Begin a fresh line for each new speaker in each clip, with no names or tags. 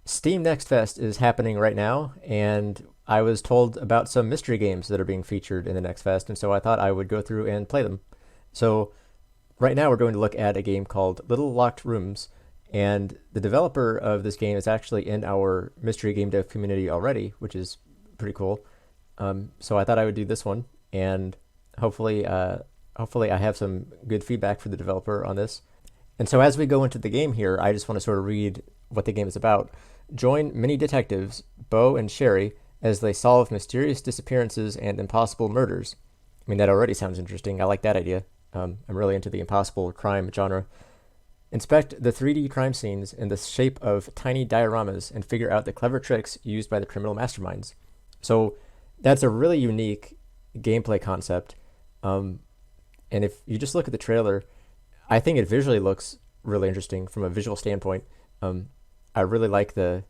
Steam Next Fest is happening right now, and I was told about some mystery games that are being featured in the Next Fest, and so I thought I would go through and play them. So, right now we're going to look at a game called Little Locked Rooms, and the developer of this game is actually in our mystery game dev community already, which is pretty cool. So I thought I would do this one, and hopefully, hopefully I have some good feedback for the developer on this. And so as we go into the game here, I just want to sort of read what the game is about. Join mini detectives, Bo and Sherry, as they solve mysterious disappearances and impossible murders. I mean, that already sounds interesting. I like that idea. I'm really into the impossible crime genre. Inspect the 3D crime scenes in the shape of tiny dioramas and figure out the clever tricks used by the criminal masterminds. So that's a really unique gameplay concept. And if you just look at the trailer, I think it visually looks really interesting from a visual standpoint. I really like the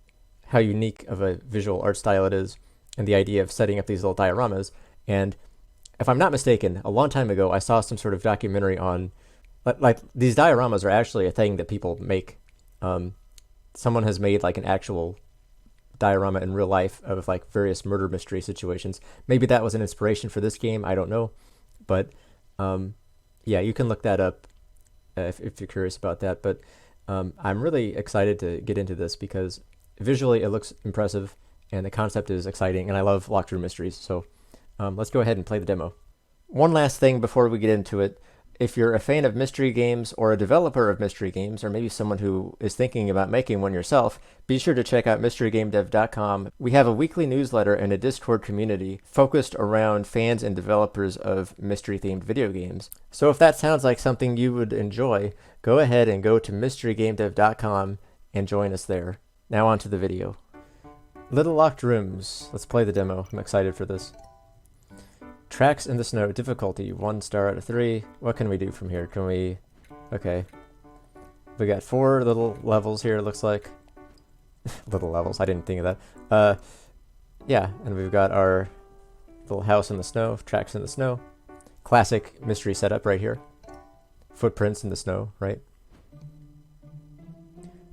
how unique of a visual art style it is, and the idea of setting up these little dioramas. And if I'm not mistaken, a long time ago I saw some sort of documentary on like these dioramas are actually a thing that people make. Someone has made like an actual diorama in real life of like various murder mystery situations. Maybe that was an inspiration for this game. I don't know, but yeah, you can look that up if you're curious about that. But I'm really excited to get into this because visually it looks impressive and the concept is exciting, and I love locked room mysteries. So let's go ahead and play the demo. One last thing before we get into it. If you're a fan of mystery games or a developer of mystery games, or maybe someone who is thinking about making one yourself, be sure to check out mysterygamedev.com. We have a weekly newsletter and a Discord community focused around fans and developers of mystery-themed video games. So if that sounds like something you would enjoy, go ahead and go to mysterygamedev.com and join us there. Now on to the video. Little Locked Rooms. Let's play the demo. I'm excited for this. Tracks in the snow, difficulty 1 star out of 3. What can we do from here? Can we... Okay. We got 4 little levels here, it looks like. Little levels, I didn't think of that. Yeah, and we've got our little house in the snow, tracks in the snow. Classic mystery setup right here. Footprints in the snow, right?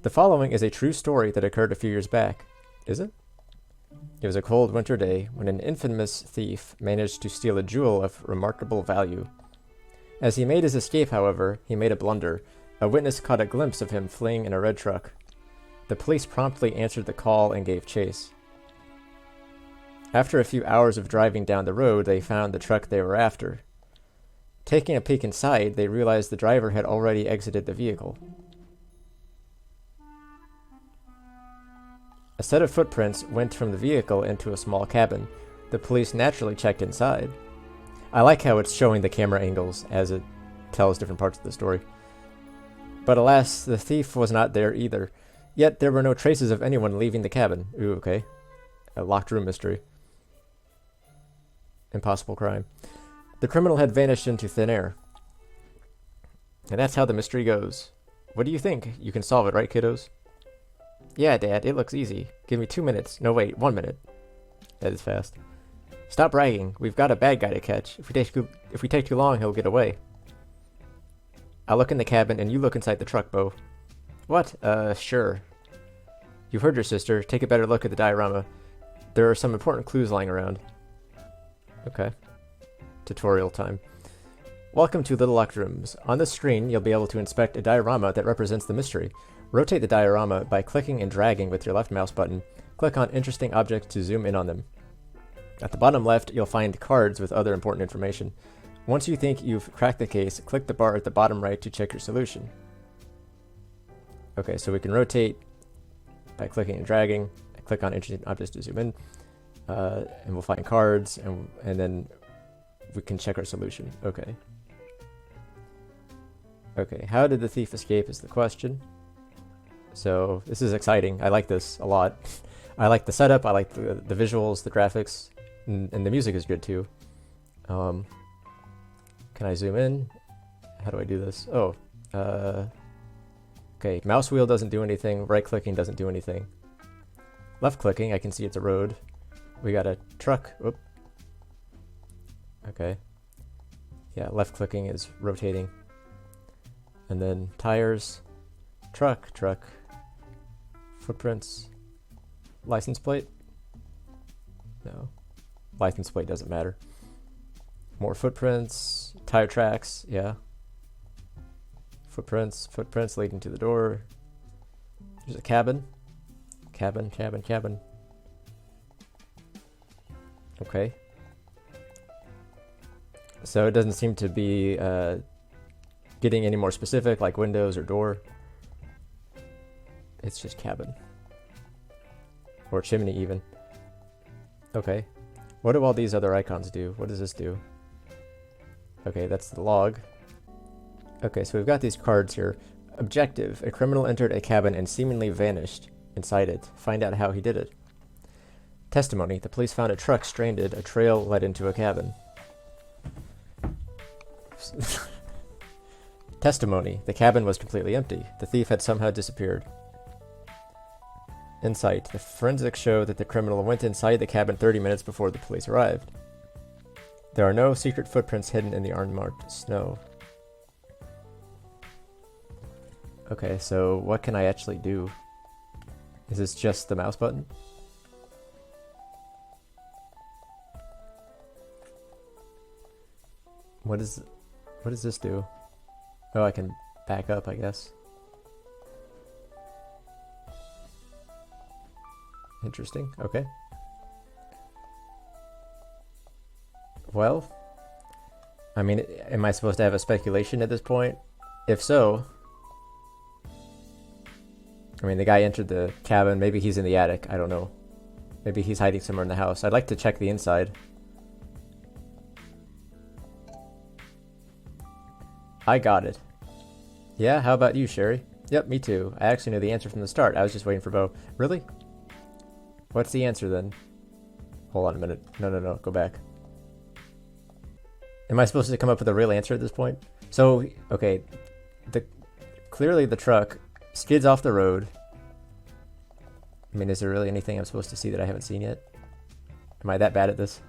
The following is a true story that occurred a few years back. Is it? It was a cold winter day when an infamous thief managed to steal a jewel of remarkable value. As he made his escape, however, he made a blunder. A witness caught a glimpse of him fleeing in a red truck. The police promptly answered the call and gave chase. After a few hours of driving down the road, they found the truck they were after. Taking a peek inside, they realized the driver had already exited the vehicle. A set of footprints went from the vehicle into a small cabin. The police naturally checked inside. I like how it's showing the camera angles as it tells different parts of the story. But alas, the thief was not there either. Yet there were no traces of anyone leaving the cabin. Ooh, okay. A locked room mystery. Impossible crime. The criminal had vanished into thin air. And that's how the mystery goes. What do you think? You can solve it, right, kiddos? Yeah, Dad, it looks easy. Give me 2 minutes. No, wait, 1 minute. That is fast. Stop bragging. We've got a bad guy to catch. If we take too long, he'll get away. I'll look in the cabin, and you look inside the truck, Bo. What? Sure. You've heard your sister. Take a better look at the diorama. There are some important clues lying around. Okay. Tutorial time. Welcome to Little Locked Rooms. On this screen, you'll be able to inspect a diorama that represents the mystery. Rotate the diorama by clicking and dragging with your left mouse button. Click on interesting objects to zoom in on them. At the bottom left, you'll find cards with other important information. Once you think you've cracked the case, click the bar at the bottom right to check your solution. Okay, so we can rotate by clicking and dragging. Click on interesting objects to zoom in. And we'll find cards, and then we can check our solution. Okay. Okay, how did the thief escape is the question. So this is exciting. I like this a lot. I like the setup. I like the visuals, the graphics, and the music is good too. Can I zoom in? How do I do this? Oh, okay. Mouse wheel doesn't do anything. Right clicking doesn't do anything. Left clicking, I can see it's a road. We got a truck. Oop. Okay. Yeah, left clicking is rotating. And then tires, truck, footprints, license plate? No. License plate doesn't matter. More footprints, tire tracks, yeah. Footprints leading to the door. There's a cabin. Cabin. Okay. So it doesn't seem to be getting any more specific, like windows or door. It's just cabin. Or chimney even. Okay. What do all these other icons do? What does this do? Okay, that's the log. Okay, so we've got these cards here. Objective. A criminal entered a cabin and seemingly vanished inside it. Find out how he did it. Testimony. The police found a truck stranded. A trail led into a cabin. Testimony. The cabin was completely empty. The thief had somehow disappeared. Insight. The forensics show that the criminal went inside the cabin 30 minutes before the police arrived. There are no secret footprints hidden in the unmarked snow. Okay, so what can I actually do? Is this just the mouse button? What does this do? Oh, I can back up, I guess. Interesting. Okay. Well, I mean, am I supposed to have a speculation at this point? If so, I mean, the guy entered the cabin. Maybe he's in the attic. I don't know. Maybe he's hiding somewhere in the house. I'd like to check the inside. I got it. Yeah, how about you, Sherry? Yep, me too. I actually knew the answer from the start. I was just waiting for Bo. Really? What's the answer then? Hold on a minute. No. Go back. Am I supposed to come up with a real answer at this point? So, okay. Clearly the truck skids off the road. I mean, is there really anything I'm supposed to see that I haven't seen yet? Am I that bad at this?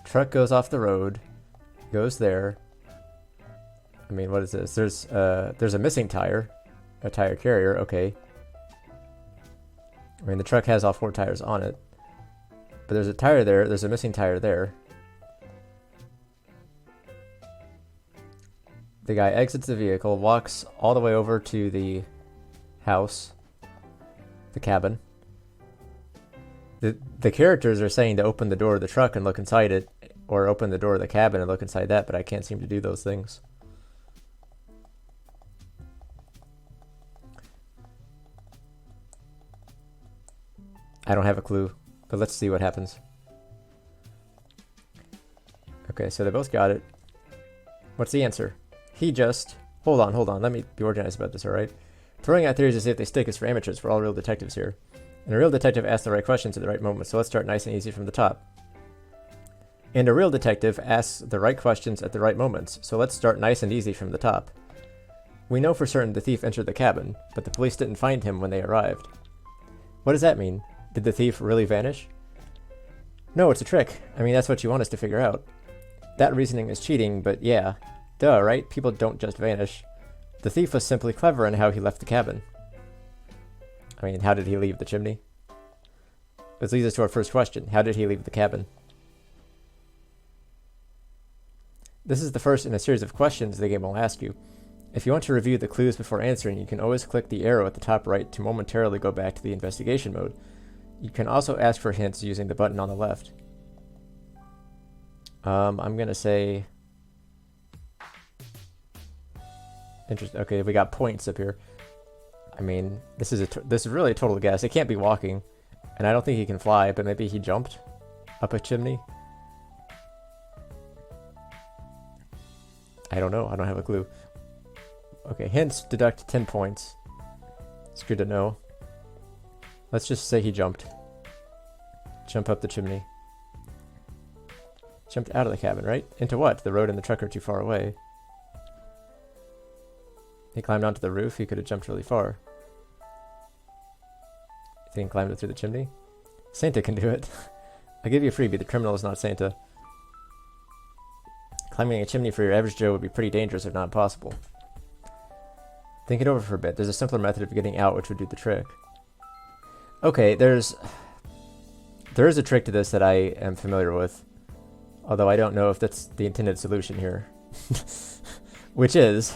Truck goes off the road. Goes there. I mean, what is this? There's a missing tire. A tire carrier, okay. I mean, the truck has all 4 tires on it. But there's a tire there. There's a missing tire there. The guy exits the vehicle, walks all the way over to the house, the cabin. The characters are saying to open the door of the truck and look inside it, or open the door of the cabin and look inside that, but I can't seem to do those things. I don't have a clue, but let's see what happens. Okay, so they both got it. What's the answer? He just... Hold on. Let me be organized about this, alright? Throwing out theories to see if they stick is for amateurs. We're all real detectives here. And a real detective asks the right questions at the right moment, so let's start nice and easy from the top. And a real detective asks the right questions at the right moments, so let's start nice and easy from the top. We know for certain the thief entered the cabin, but the police didn't find him when they arrived. What does that mean? Did the thief really vanish? No, it's a trick. I mean, that's what you want us to figure out. That reasoning is cheating, but yeah. Duh, right? People don't just vanish. The thief was simply clever in how he left the cabin. I mean, how did he leave the chimney? This leads us to our first question. How did he leave the cabin? This is the first in a series of questions the game will ask you. If you want to review the clues before answering, you can always click the arrow at the top right to momentarily go back to the investigation mode. You can also ask for hints using the button on the left. I'm gonna say... Okay, we got points up here. I mean, this is really a total guess. It can't be walking, and I don't think he can fly, but maybe he jumped up a chimney. I don't know. I don't have a clue. Okay, hints deduct 10 points. It's good to know. Let's just say he jumped. Jump up the chimney. Jumped out of the cabin, right? Into what? The road and the truck are too far away. He climbed onto the roof. He could have jumped really far. You think he climbed it through the chimney? Santa can do it. I'll give you a freebie. The criminal is not Santa. Climbing a chimney for your average Joe would be pretty dangerous, if not impossible. Think it over for a bit. There's a simpler method of getting out which would do the trick. Okay, there is a trick to this that I am familiar with, although I don't know if that's the intended solution here. Which is,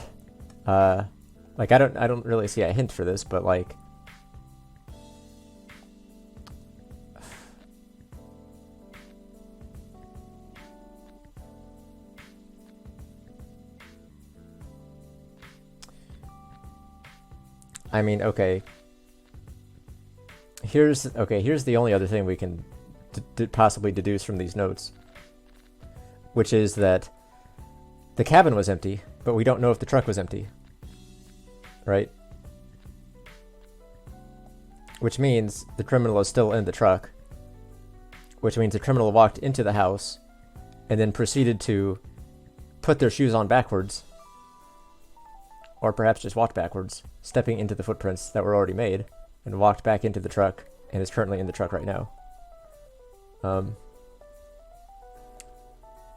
like I don't really see a hint for this, but like, I mean, okay. Here's the only other thing we can possibly deduce from these notes, which is that the cabin was empty, but we don't know if the truck was empty, right? Which means the criminal is still in the truck, which means the criminal walked into the house and then proceeded to put their shoes on backwards, or perhaps just walked backwards, stepping into the footprints that were already made, and walked back into the truck and is currently in the truck right now.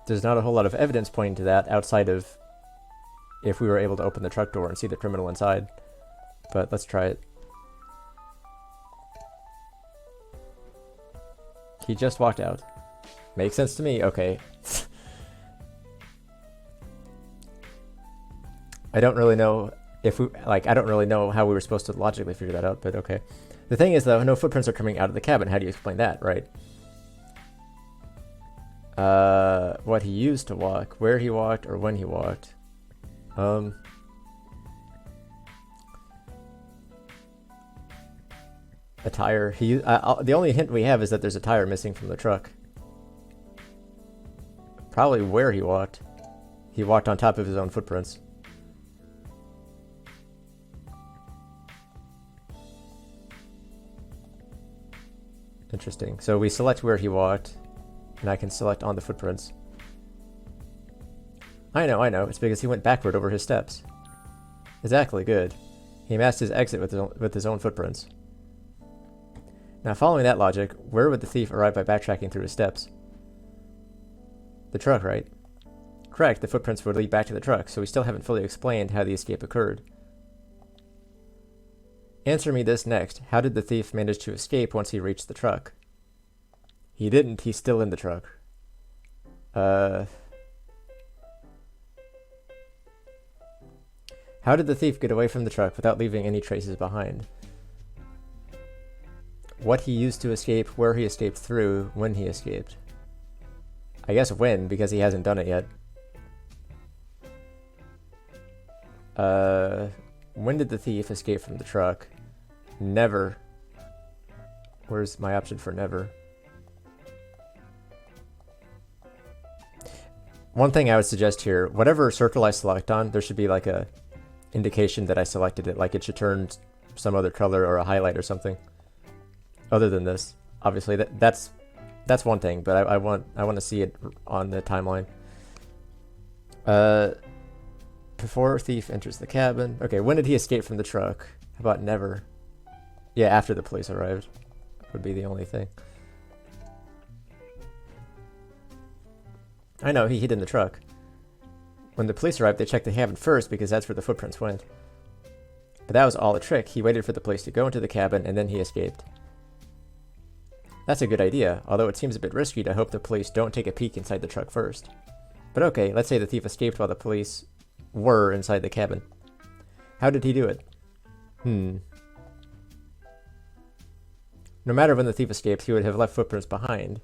There's not a whole lot of evidence pointing to that outside of if we were able to open the truck door and see the criminal inside. But let's try it. He just walked out. Makes sense to me. Okay. I don't really know if we, like, I don't really know how we were supposed to logically figure that out, but okay. The thing is, though, no footprints are coming out of the cabin. How do you explain that, right? What he used to walk, where he walked, or when he walked. A tire. The only hint we have is that there's a tire missing from the truck. Probably where he walked. He walked on top of his own footprints. Interesting. So we select where he walked, and I can select on the footprints. I know. It's because he went backward over his steps. Exactly, good. He masked his exit with his own footprints. Now, following that logic, where would the thief arrive by backtracking through his steps? The truck, right? Correct, the footprints would lead back to the truck, so we still haven't fully explained how the escape occurred. Answer me this next. How did the thief manage to escape once he reached the truck? He didn't. He's still in the truck. How did the thief get away from the truck without leaving any traces behind? What he used to escape, where he escaped through, when he escaped. I guess when, because he hasn't done it yet. When did the thief escape from the truck? Never. Where's my option for never? One thing I would suggest here, whatever circle I select on, there should be like a indication that I selected it, like it should turn some other color or a highlight or something. Other than this, obviously that's one thing, but I want to see it on the timeline. Before thief enters the cabin. Okay, when did he escape from the truck? How about never? Yeah, after the police arrived. Would be the only thing. I know, he hid in the truck. When the police arrived, they checked the cabin first because that's where the footprints went. But that was all a trick. He waited for the police to go into the cabin and then he escaped. That's a good idea, although it seems a bit risky to hope the police don't take a peek inside the truck first. But okay, let's say the thief escaped while the police were inside the cabin. How did he do it? No matter when the thief escaped, he would have left footprints behind.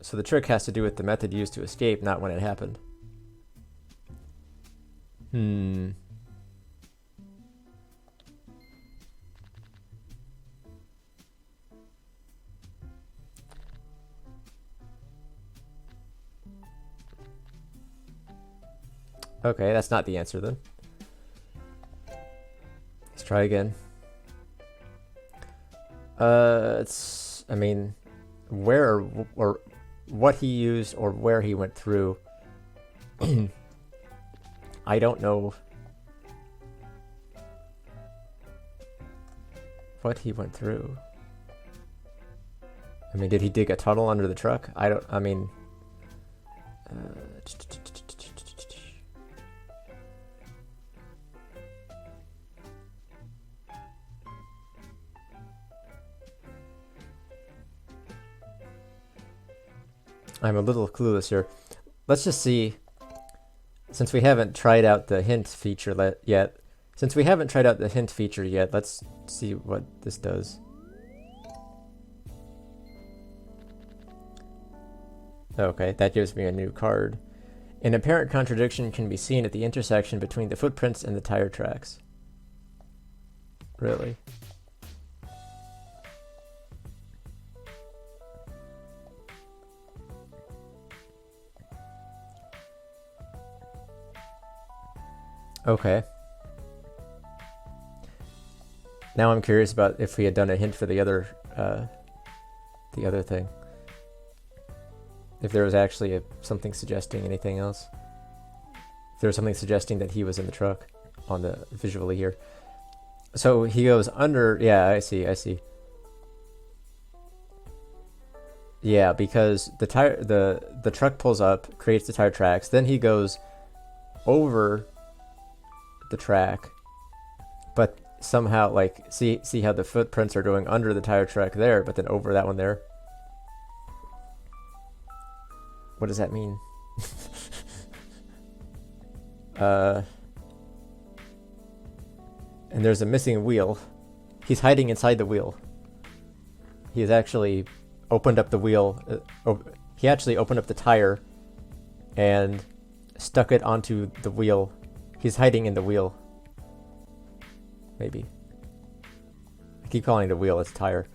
So the trick has to do with the method used to escape, not when it happened. Okay, that's not the answer then. Let's try again. I mean, where or what he used or where he went through. I don't know what he went through. I mean, did he dig a tunnel under the truck? I mean, I'm a little clueless here. Let's just see, since we haven't tried out the hint feature yet. Since we haven't tried out the hint feature yet, let's see what this does. Okay, that gives me a new card. An apparent contradiction can be seen at the intersection between the footprints and the tire tracks. Really? Okay. Now I'm curious about if we had done a hint for the other thing. If there was actually something suggesting anything else. If there was something suggesting that he was in the truck on the visually here. So he goes under. Yeah, I see. Yeah, because the truck pulls up, creates the tire tracks, then he goes over the track, but somehow, like, see how the footprints are going under the tire track there, but then over that one there. What does that mean? And there's a missing wheel. He's hiding inside the wheel. He has actually opened up the wheel. He actually opened up the tire and stuck it onto the wheel. He's hiding in the wheel. Maybe. I keep calling it a wheel, it's a tire.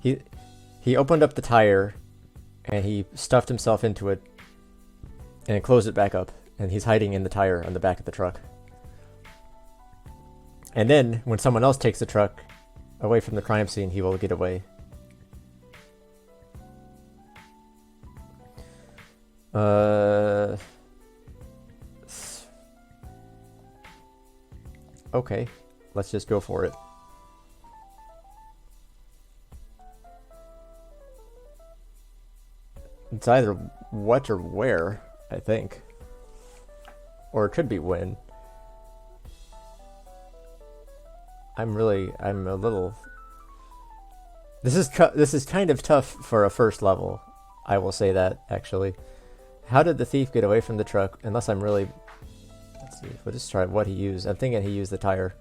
He opened up the tire and he stuffed himself into it and closed it back up, and he's hiding in the tire on the back of the truck. And then when someone else takes the truck away from the crime scene, he will get away. Okay, let's just go for it. It's either what or where, I think. Or it could be when. I'm a little... This is kind of tough for a first level. I will say that, actually. How did the thief get away from the truck? Unless I'm really... Let's see, we'll just try what he used. I'm thinking he used the tire.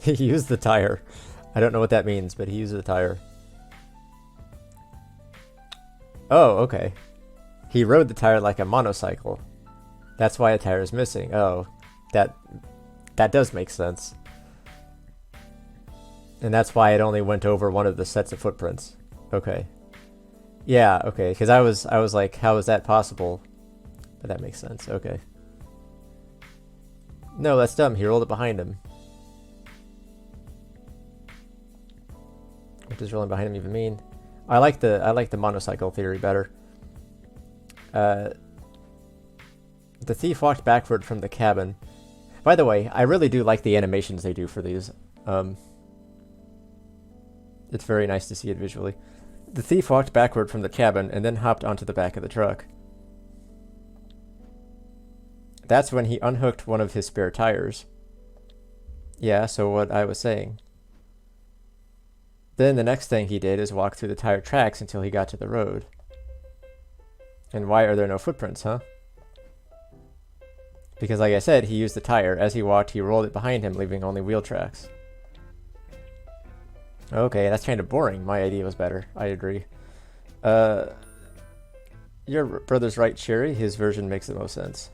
He used the tire. I don't know what that means, but he used the tire. Oh, okay. He rode the tire like a motorcycle. That's why a tire is missing. Oh, that does make sense. And that's why it only went over one of the sets of footprints. Okay. Yeah, okay, because I was like, how is that possible? But that makes sense, okay. No, that's dumb. He rolled it behind him. What does rolling behind him even mean? I like the motorcycle theory better. The thief walked backward from the cabin. By the way, I really do like the animations they do for these. It's very nice to see it visually. The thief walked backward from the cabin and then hopped onto the back of the truck. That's when he unhooked one of his spare tires. Yeah, so what I was saying. Then the next thing he did is walk through the tire tracks until he got to the road. And why are there no footprints, huh? Because like I said, he used the tire. As he walked, he rolled it behind him, leaving only wheel tracks. Okay, that's kind of boring. My idea was better. I agree. Your brother's right, Sherry. His version makes the most sense.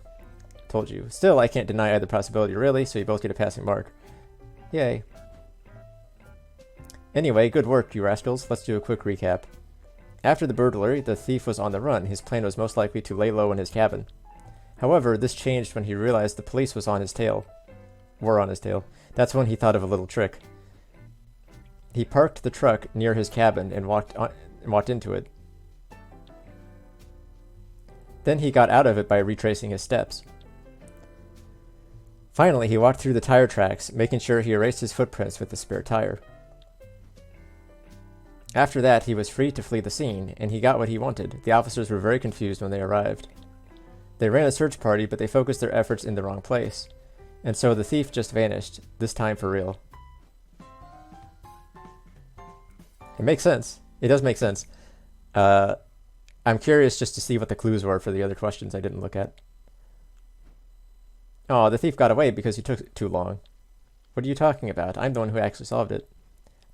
Told you. Still, I can't deny either possibility, really, so you both get a passing mark. Yay. Anyway, good work, you rascals. Let's do a quick recap. After the burglary, the thief was on the run. His plan was most likely to lay low in his cabin. However, this changed when he realized the police were on his tail. That's when he thought of a little trick. He parked the truck near his cabin and walked into it. Then he got out of it by retracing his steps. Finally, he walked through the tire tracks, making sure he erased his footprints with the spare tire. After that, he was free to flee the scene, and he got what he wanted. The officers were very confused when they arrived. They ran a search party, but they focused their efforts in the wrong place. And so the thief just vanished, this time for real. It makes sense. It does make sense. Uh, I'm curious just to see what the clues were for the other questions I didn't look at. Oh, the thief got away because he took too long. What are you talking about? I'm the one who actually solved it.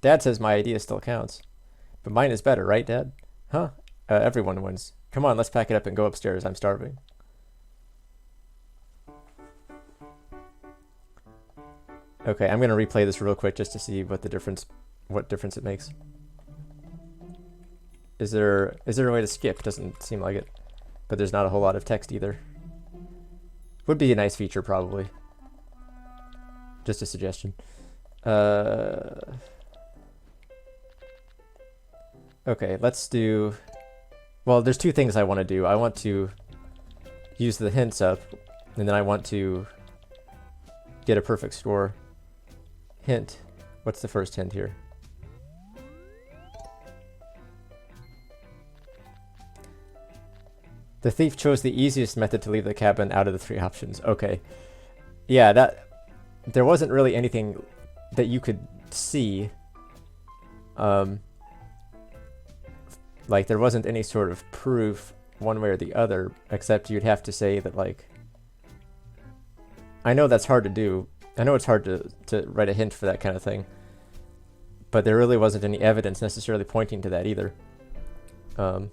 Dad says my idea still counts. But mine is better, right, Dad? Huh? Everyone wins. Come on, let's pack it up and go upstairs. I'm starving. Okay, I'm gonna replay this real quick just to see what difference it makes. Is there a way to skip? Doesn't seem like it. But there's not a whole lot of text either. Would be a nice feature, probably. Just a suggestion. Okay, let's do... Well, there's two things I want to do. I want to use the hints up, and then I want to get a perfect score. Hint. What's the first hint here? The thief chose the easiest method to leave the cabin out of the three options. Okay. Yeah, that... There wasn't really anything that you could see. Like, there wasn't any sort of proof one way or the other, except you'd have to say that, like... I know that's hard to do. I know it's hard to write a hint for that kind of thing. But there really wasn't any evidence necessarily pointing to that either. Okay,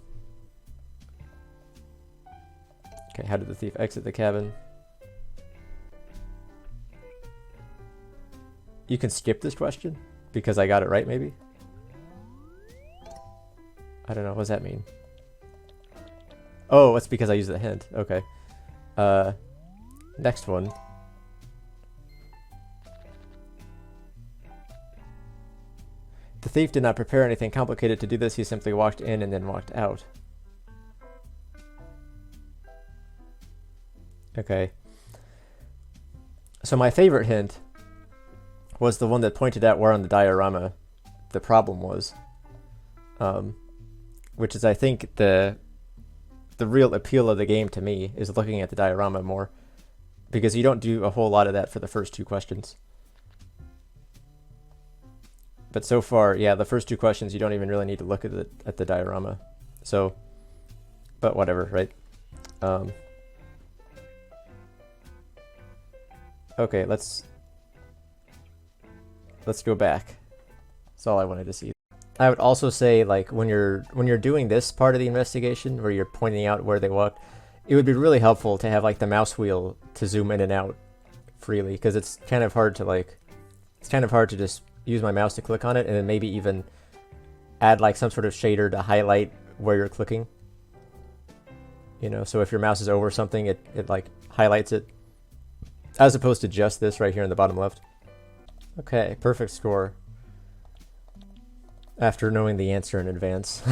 how did the thief exit the cabin? You can skip this question because I got it right, maybe? I don't know. What does that mean? Oh, it's because I used the hint. Okay. Next one. The thief did not prepare anything complicated to do this. He simply walked in and then walked out. Okay. So my favorite hint was the one that pointed out where on the diorama the problem was. Which is, I think, the real appeal of the game to me is looking at the diorama more. Because you don't do a whole lot of that for the first two questions. But so far, yeah, the first two questions, you don't even really need to look at the diorama. So, but whatever, right? Okay, let's go back. That's all I wanted to see. I would also say, like, when you're doing this part of the investigation, where you're pointing out where they walked, it would be really helpful to have, like, the mouse wheel to zoom in and out freely, because it's kind of hard to just use my mouse to click on it, and then maybe even add, like, some sort of shader to highlight where you're clicking. You know, so if your mouse is over something, it like highlights it, as opposed to just this right here in the bottom left. Okay, perfect score. After knowing the answer in advance.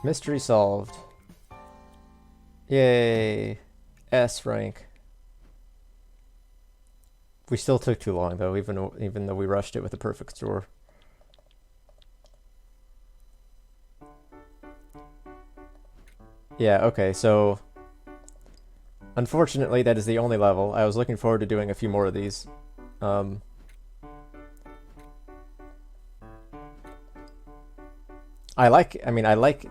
Mystery solved. Yay. S rank. We still took too long though, even though we rushed it with a perfect score. Yeah, okay, so unfortunately that is the only level. I was looking forward to doing a few more of these. I like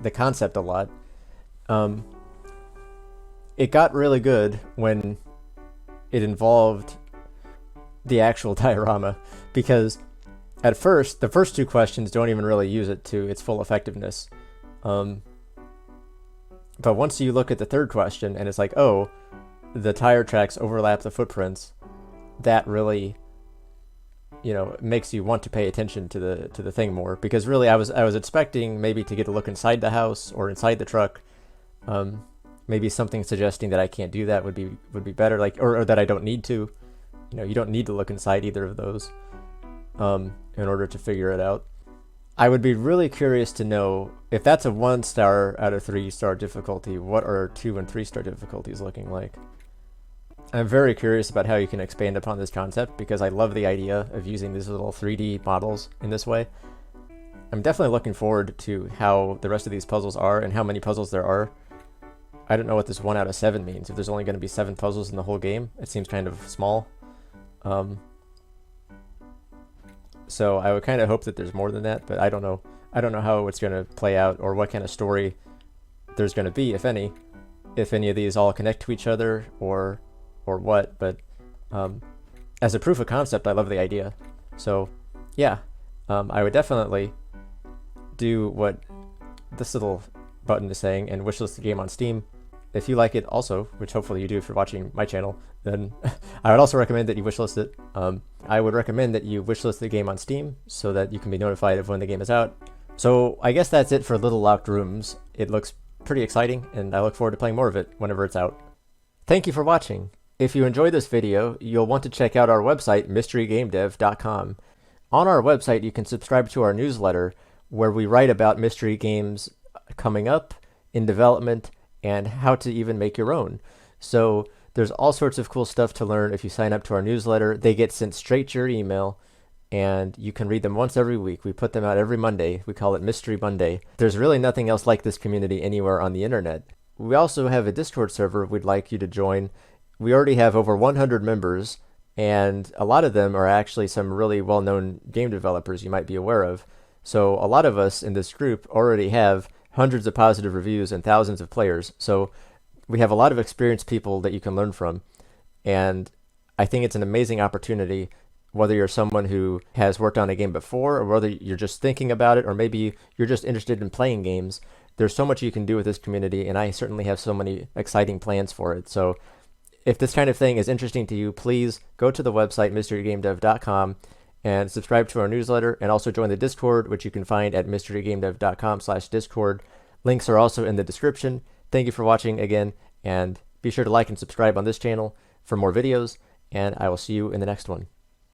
the concept a lot. It got really good when it involved the actual diorama, because at first, the first two questions don't even really use it to its full effectiveness. But once you look at the third question and it's like, oh, the tire tracks overlap the footprints, that really, you know, makes you want to pay attention to the thing more. Because really, I was expecting maybe to get a look inside the house or inside the truck. Maybe something suggesting that I can't do that would be better, like, or that I don't need to. You know, you don't need to look inside either of those in order to figure it out. I would be really curious to know if that's a 1-star out of 3-star difficulty, what are 2 and 3-star difficulties looking like? I'm very curious about how you can expand upon this concept, because I love the idea of using these little 3D models in this way. I'm definitely looking forward to how the rest of these puzzles are and how many puzzles there are. I don't know what this 1 out of 7 means. If there's only going to be 7 puzzles in the whole game, it seems kind of small. Um, so I would kind of hope that there's more than that, but I don't know. I don't know how it's going to play out or what kind of story there's going to be, if any of these all connect to each other or what. But as a proof of concept, I love the idea. So yeah, I would definitely do what this little button is saying and wishlist the game on Steam. If you like it also, which hopefully you do if you're watching my channel, then I would also recommend that you wishlist it. I would recommend that you wishlist the game on Steam so that you can be notified of when the game is out. So I guess that's it for Little Locked Rooms. It looks pretty exciting, and I look forward to playing more of it whenever it's out. Thank you for watching. If you enjoyed this video, you'll want to check out our website, mysterygamedev.com. On our website, you can subscribe to our newsletter, where we write about mystery games coming up, in development, and how to even make your own. So there's all sorts of cool stuff to learn if you sign up to our newsletter. They get sent straight to your email, and you can read them once every week. We put them out every Monday. We call it Mystery Monday. There's really nothing else like this community anywhere on the internet. We also have a Discord server we'd like you to join. We already have over 100 members, and a lot of them are actually some really well-known game developers you might be aware of. So a lot of us in this group already have hundreds of positive reviews and thousands of players. So we have a lot of experienced people that you can learn from. And I think it's an amazing opportunity, whether you're someone who has worked on a game before, or whether you're just thinking about it, or maybe you're just interested in playing games. There's so much you can do with this community, and I certainly have so many exciting plans for it. So if this kind of thing is interesting to you, please go to the website, mysterygamedev.com, and subscribe to our newsletter, and also join the Discord, which you can find at mysterygamedev.com/discord. Links are also in the description. Thank you for watching again, and be sure to like and subscribe on this channel for more videos, and I will see you in the next one.